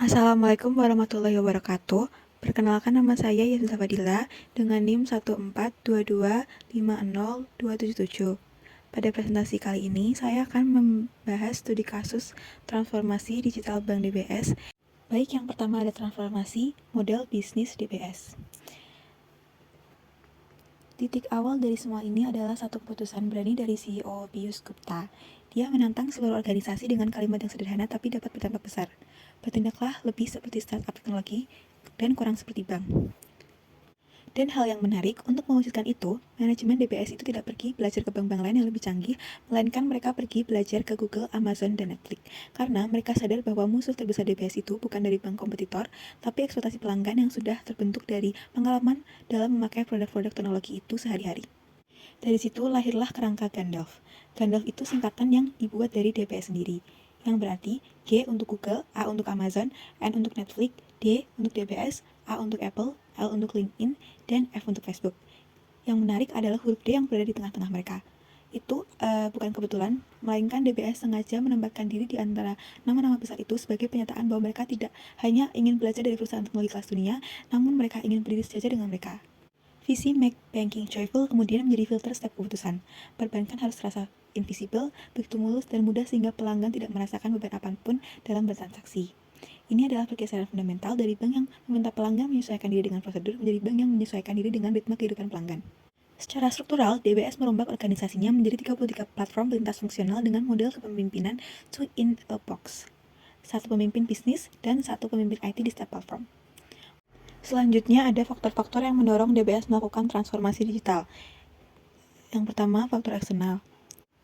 Assalamualaikum warahmatullahi wabarakatuh. Perkenalkan, nama saya Yasmin Fadila dengan NIM 142250277. Pada presentasi kali ini, saya akan membahas studi kasus transformasi digital Bank DBS. Baik, yang pertama ada transformasi model bisnis DBS. Titik awal dari semua ini adalah satu keputusan berani dari CEO Piyush Gupta. Dia menantang seluruh organisasi dengan kalimat yang sederhana tapi dapat berdampak besar. Bertindaklah lebih seperti startup teknologi dan kurang seperti bank. Dan hal yang menarik, untuk mewujudkan itu, manajemen DBS itu tidak pergi belajar ke bank-bank lain yang lebih canggih, melainkan mereka pergi belajar ke Google, Amazon, dan Netflix. Karena mereka sadar bahwa musuh terbesar DBS itu bukan dari bank kompetitor, tapi ekspektasi pelanggan yang sudah terbentuk dari pengalaman dalam memakai produk-produk teknologi itu sehari-hari. Dari situ lahirlah kerangka Gandalf. Gandalf itu singkatan yang dibuat dari DBS sendiri, yang berarti G untuk Google, A untuk Amazon, N untuk Netflix, D untuk DBS, A untuk Apple, L untuk LinkedIn, dan F untuk Facebook. Yang menarik adalah huruf D yang berada di tengah-tengah mereka. Itu bukan kebetulan, melainkan DBS sengaja menempatkan diri di antara nama-nama besar itu sebagai penyataan bahwa mereka tidak hanya ingin belajar dari perusahaan teknologi kelas dunia, namun mereka ingin berdiri sejajar dengan mereka. Visi Make Banking Joyful kemudian menjadi filter setiap keputusan. Perbankan harus terasa invisible, begitu mulus dan mudah sehingga pelanggan tidak merasakan beban apapun dalam bertransaksi. Ini adalah pergeseran fundamental dari bank yang meminta pelanggan menyesuaikan diri dengan prosedur menjadi bank yang menyesuaikan diri dengan ritme kehidupan pelanggan. Secara struktural, DBS merombak organisasinya menjadi 33 platform lintas fungsional dengan model kepemimpinan two in a box. Satu pemimpin bisnis dan satu pemimpin IT di setiap platform. Selanjutnya ada faktor-faktor yang mendorong DBS melakukan transformasi digital. Yang pertama, faktor eksternal.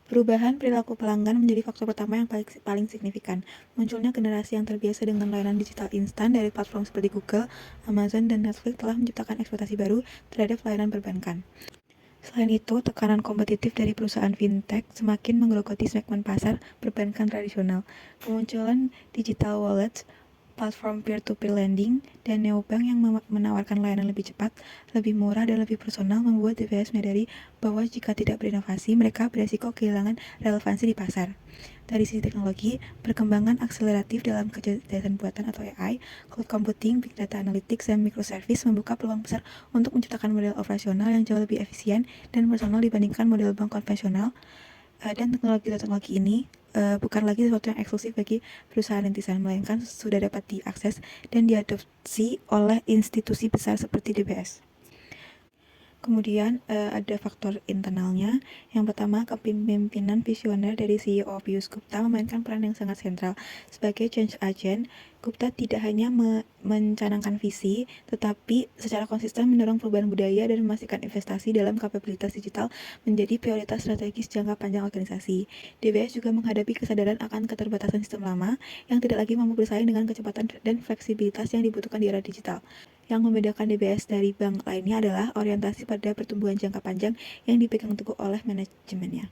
Perubahan perilaku pelanggan menjadi faktor pertama yang paling signifikan. Munculnya generasi yang terbiasa dengan layanan digital instan dari platform seperti Google, Amazon, dan Netflix telah menciptakan ekspektasi baru terhadap layanan perbankan. Selain itu, tekanan kompetitif dari perusahaan fintech semakin menggerogoti segmen pasar perbankan tradisional. Kemunculan digital wallets, platform peer-to-peer lending, dan neobank yang menawarkan layanan lebih cepat, lebih murah, dan lebih personal membuat DBS menyadari bahwa jika tidak berinovasi, mereka beresiko kehilangan relevansi di pasar. Dari sisi teknologi, perkembangan akseleratif dalam kecerdasan buatan atau AI, cloud computing, big data analytics, dan microservice membuka peluang besar untuk menciptakan model operasional yang jauh lebih efisien dan personal dibandingkan model bank konvensional. Dan teknologi-teknologi ini bukan lagi sesuatu yang eksklusif bagi perusahaan rintisan, melainkan sudah dapat diakses dan diadopsi oleh institusi besar seperti DBS. Kemudian ada faktor internalnya. Yang pertama, kepemimpinan visioner dari CEO Piyush Gupta memainkan peran yang sangat sentral. Sebagai change agent, Gupta tidak hanya mencanangkan visi, tetapi secara konsisten mendorong perubahan budaya dan memastikan investasi dalam kapabilitas digital menjadi prioritas strategis jangka panjang organisasi. DBS juga menghadapi kesadaran akan keterbatasan sistem lama yang tidak lagi mampu bersaing dengan kecepatan dan fleksibilitas yang dibutuhkan di era digital. Yang membedakan DBS dari bank lainnya adalah orientasi pada pertumbuhan jangka panjang yang dipegang teguh oleh manajemennya.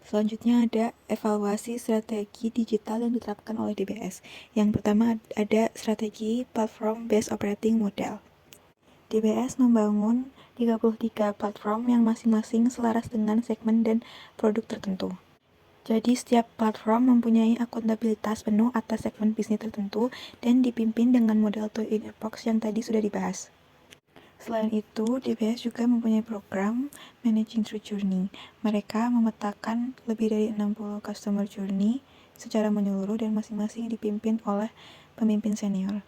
Selanjutnya ada evaluasi strategi digital yang diterapkan oleh DBS. Yang pertama ada strategi Platform Based Operating Model. DBS membangun 33 platform yang masing-masing selaras dengan segmen dan produk tertentu. Jadi setiap platform mempunyai akuntabilitas penuh atas segmen bisnis tertentu dan dipimpin dengan model two-in-a-box yang tadi sudah dibahas. Selain itu, DBS juga mempunyai program Managing Through Journey. Mereka memetakan lebih dari 60 customer journey secara menyeluruh dan masing-masing dipimpin oleh pemimpin senior.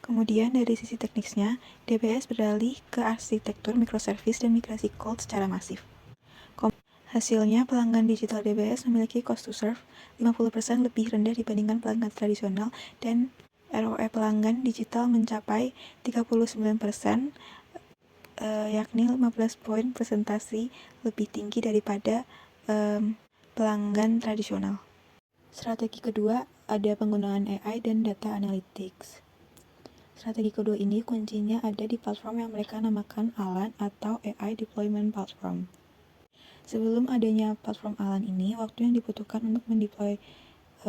Kemudian dari sisi teknisnya, DBS beralih ke arsitektur microservice dan migrasi cloud secara masif. Hasilnya, pelanggan digital DBS memiliki cost to serve 50% lebih rendah dibandingkan pelanggan tradisional dan ROE pelanggan digital mencapai 39%, yakni 15 poin presentasi lebih tinggi daripada pelanggan tradisional. Strategi kedua ada penggunaan AI dan data analytics. Strategi kedua ini kuncinya ada di platform yang mereka namakan ALAN atau AI Deployment Platform. Sebelum adanya platform ALAN ini, waktu yang dibutuhkan untuk mendeploy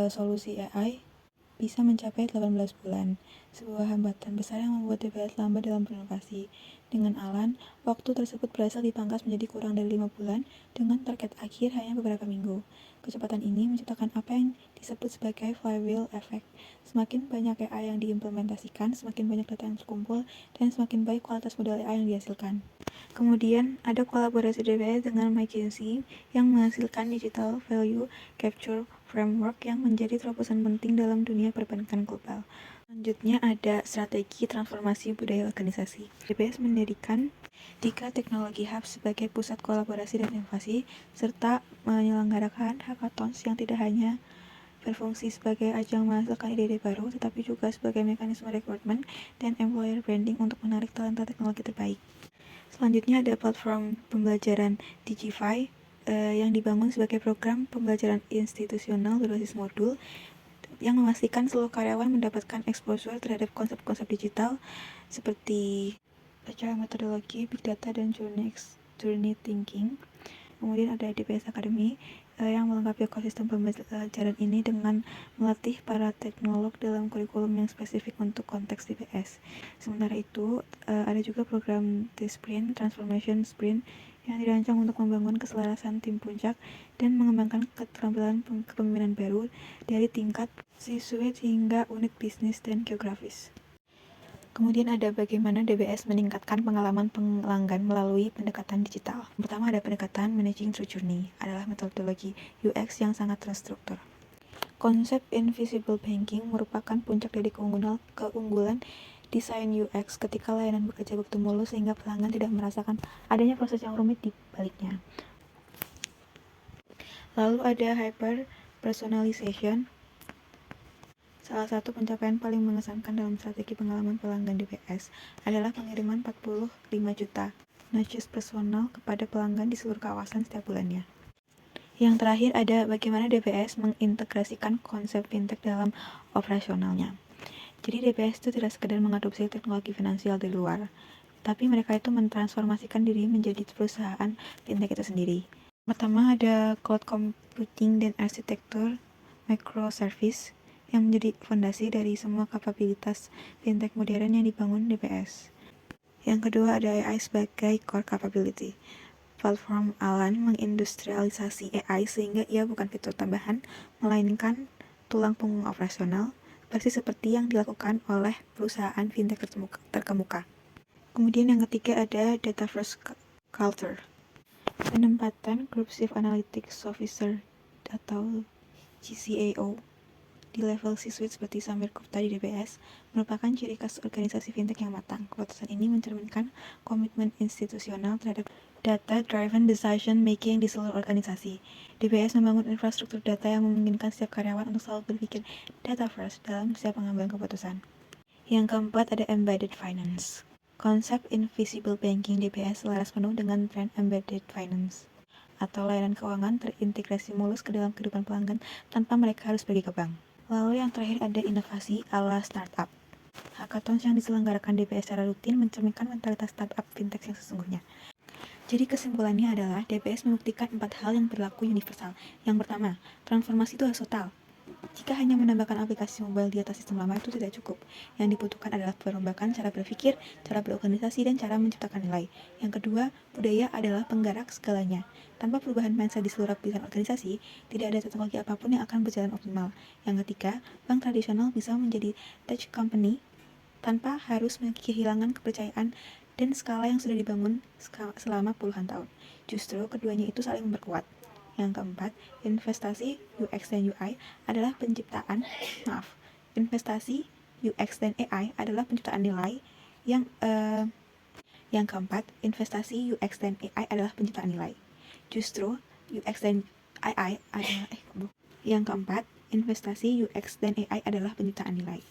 solusi AI bisa mencapai 18 bulan, sebuah hambatan besar yang membuat DBS lambat dalam berinovasi. Dengan Alan, waktu tersebut berhasil dipangkas menjadi kurang dari 5 bulan dengan target akhir hanya beberapa minggu. Kecepatan ini menciptakan apa yang disebut sebagai flywheel effect. Semakin banyak AI yang diimplementasikan, semakin banyak data yang terkumpul, dan semakin baik kualitas model AI yang dihasilkan. Kemudian, ada kolaborasi DBS dengan McKinsey yang menghasilkan Digital Value Capture Framework yang menjadi terobosan penting dalam dunia perbankan global. Selanjutnya ada strategi transformasi budaya organisasi. DBS mendirikan 3 teknologi hub sebagai pusat kolaborasi dan inovasi, serta menyelenggarakan hackathons yang tidak hanya berfungsi sebagai ajang menghasilkan ide-ide baru, tetapi juga sebagai mekanisme rekrutmen dan employer branding untuk menarik talenta teknologi terbaik. Selanjutnya ada platform pembelajaran Digify yang dibangun sebagai program pembelajaran institusional berbasis modul yang memastikan seluruh karyawan mendapatkan exposure terhadap konsep-konsep digital seperti agile metodologi, big data, dan journey thinking. Kemudian ada DBS Academy yang melengkapi ekosistem pembelajaran ini dengan melatih para teknolog dalam kurikulum yang spesifik untuk konteks DBS. Sementara itu, ada juga program T-Sprint, Transformation Sprint, yang dirancang untuk membangun keselarasan tim puncak dan mengembangkan keterampilan kepemimpinan baru dari tingkat C-suite hingga unit bisnis dan geografis. Kemudian ada bagaimana DBS meningkatkan pengalaman pelanggan melalui pendekatan digital. Pertama ada pendekatan Managing Through Journey, adalah metodologi UX yang sangat terstruktur. Konsep Invisible Banking merupakan puncak dari keunggulan desain UX ketika layanan bekerja begitu mulus sehingga pelanggan tidak merasakan adanya proses yang rumit di baliknya. Lalu ada Hyper Personalization. Salah satu pencapaian paling mengesankan dalam strategi pengalaman pelanggan DBS adalah pengiriman 45 juta nudges personal kepada pelanggan di seluruh kawasan setiap bulannya. Yang terakhir ada bagaimana DBS mengintegrasikan konsep fintech dalam operasionalnya. Jadi DBS itu tidak sekedar mengadopsi teknologi finansial dari luar, tapi mereka itu mentransformasikan diri menjadi perusahaan fintech itu sendiri. Pertama ada cloud computing dan arsitektur microservice yang menjadi fondasi dari semua kapabilitas fintech modern yang dibangun DBS. Yang kedua ada AI sebagai core capability. Platform Alan mengindustrialisasi AI sehingga ia bukan fitur tambahan, melainkan tulang punggung operasional, persis seperti yang dilakukan oleh perusahaan fintech terkemuka. Kemudian yang ketiga ada Data First Culture. Penempatan Group Chief Analytics Officer atau GCAO di level C-suite seperti Samir Gupta di DBS merupakan ciri khas organisasi fintech yang matang. Keputusan ini mencerminkan komitmen institusional terhadap data-driven decision making di seluruh organisasi. DBS membangun infrastruktur data yang memungkinkan setiap karyawan untuk selalu berpikir data first dalam setiap pengambilan keputusan. Yang keempat ada embedded finance. Konsep invisible banking DBS selaras penuh dengan tren embedded finance atau layanan keuangan terintegrasi mulus ke dalam kehidupan pelanggan tanpa mereka harus pergi ke bank. Lalu yang terakhir ada inovasi ala startup. Hackathons yang diselenggarakan DBS secara rutin mencerminkan mentalitas startup fintech yang sesungguhnya. Jadi kesimpulannya adalah DBS membuktikan 4 hal yang berlaku universal. Yang pertama, transformasi itu harus total. Jika hanya menambahkan aplikasi mobile di atas sistem lama itu tidak cukup. Yang dibutuhkan adalah perombakan cara berpikir, cara berorganisasi, dan cara menciptakan nilai. Yang kedua, budaya adalah penggerak segalanya. Tanpa perubahan mindset di seluruh lapisan organisasi, tidak ada teknologi apapun yang akan berjalan optimal. Yang ketiga, bank tradisional bisa menjadi tech company tanpa harus kehilangan kepercayaan dan skala yang sudah dibangun selama puluhan tahun. Justru keduanya itu saling memperkuat. Yang keempat, investasi UX dan UI adalah investasi UX dan AI adalah penciptaan nilai yang keempat, investasi UX dan AI adalah penciptaan nilai. Justru UX dan AI adalah yang keempat, investasi UX dan AI adalah penciptaan nilai.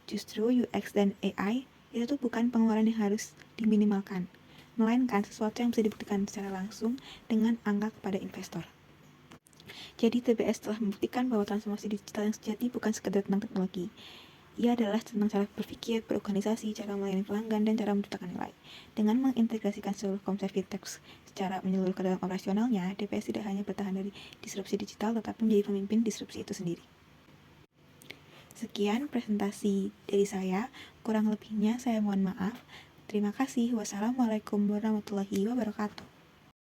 Justru UX dan AI itu tuh bukan pengeluaran yang harus diminimalkan, melainkan sesuatu yang bisa dibuktikan secara langsung dengan angka kepada investor. Jadi TBS telah membuktikan bahwa transformasi digital yang sejati bukan sekedar tentang teknologi. Ia adalah tentang cara berpikir, berorganisasi, cara melayani pelanggan, dan cara menciptakan nilai. Dengan mengintegrasikan seluruh konsep fintech secara menyeluruh ke dalam operasionalnya, DBS tidak hanya bertahan dari disrupsi digital, tetapi menjadi pemimpin disrupsi itu sendiri. Sekian presentasi dari saya, kurang lebihnya saya mohon maaf. Terima kasih. Wassalamualaikum warahmatullahi wabarakatuh.